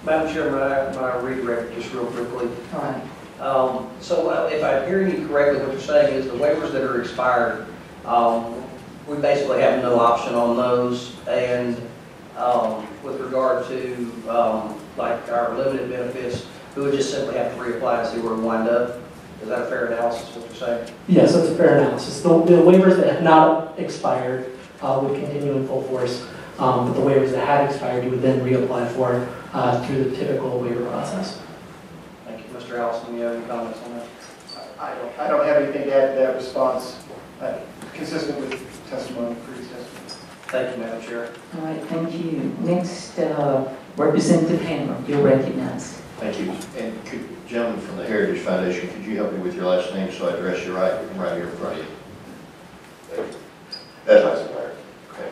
Madam Chair, my redirect just real quickly. All right. So if I'm hearing you correctly, what you're saying is the waivers that are expired, we basically have no option on those. And with regard to like our limited benefits, we would just simply have to reapply and see where we wind up. Is that a fair analysis, what you're saying? Yes, that's a fair analysis. The waivers that have not expired would continue in full force. But the waivers that had expired, you would then reapply for through the typical waiver process. Thank you. Mr. Allison, do you have any comments on that? I don't have anything to add to that response, consistent with testimony, previous testimony. Thank you, Madam Chair. All right, thank you. Next, Representative Hammer, you're recognized. Thank you. And gentlemen from the Heritage Foundation, could you help me with your last name so I address you right here in front of you? Thank you. Ed Eisenberg. Okay.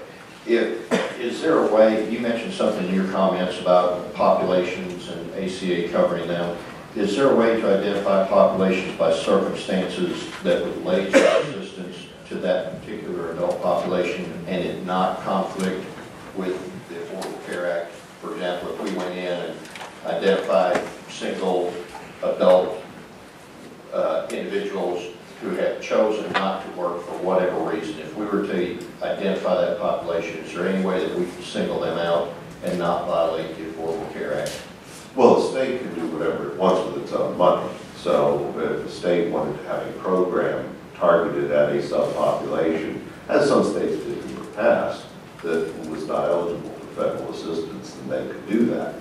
Is there a way, you mentioned something in your comments about populations and ACA covering them. Is there a way to identify populations by circumstances that would relate to assistance to that particular adult population and it not conflict with the Affordable Care Act? For example, if we went in and identified single adult individuals who have chosen not to work for whatever reason, if we were to identify that population, is there any way that we can single them out and not violate the Affordable Care Act? Well, the state can do whatever it wants with its own money. So if the state wanted to have a program targeted at a subpopulation, as some states did in the past, that was not eligible for federal assistance, then they could do that.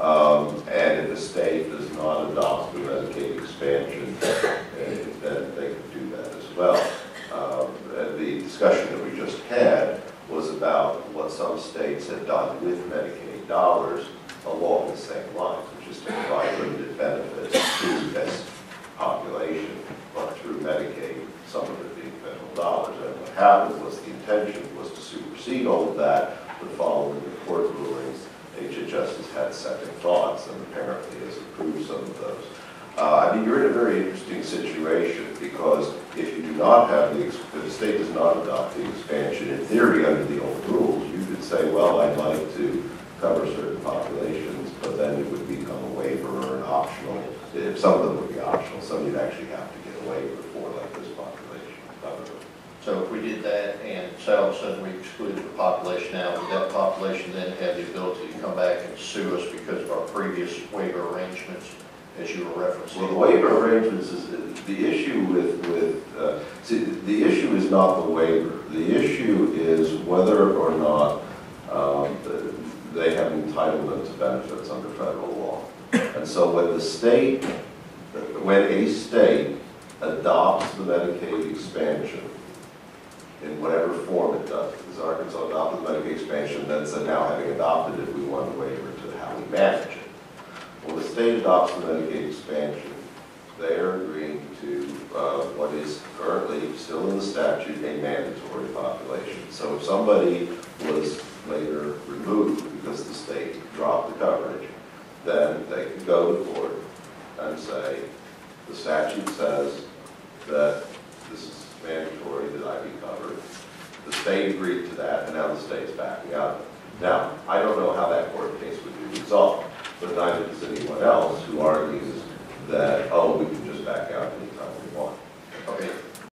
And if the state does not adopt the Medicaid expansion, then they could do that as well. The discussion that we just had was about what some states have done with Medicaid dollars along the same lines, which is to provide limited benefits to this population, but through Medicaid, some of it being federal dollars. And what happened was the intention was to supersede all of that, but following the court rulings, HHS has had second thoughts and apparently has approved some of those. I mean, you're in a very interesting situation because if you do not have if the state does not adopt the expansion, in theory, under the old rules, you could say, well, I'd like to cover certain populations, but then it would become a waiver or an optional. If some of them would be optional, some you'd actually have to get a waiver for, like this population. So if we did that and so all of a sudden we excluded the population out, would that population then have the ability to come back and sue us because of our previous waiver arrangements, as you were referencing? Well, the waiver arrangements is the issue see, the issue is not the waiver. The issue is whether or not they have entitlement to benefits under federal law. And so when a state adopts the Medicaid expansion, in whatever form it does, because Arkansas adopted the Medicaid expansion, then said now having adopted it, we want a waiver to how we manage it. When the state adopts the Medicaid expansion, they are agreeing to what is currently still in the statute a mandatory population. So if somebody was later removed because the state dropped the coverage, then they could go to court and say, the statute says that this is mandatory that I be covered. The state agreed to that, and now the state's backing out of it. Now, I don't know how that court case would be resolved, but neither does anyone else who argues that, oh, we can just back out and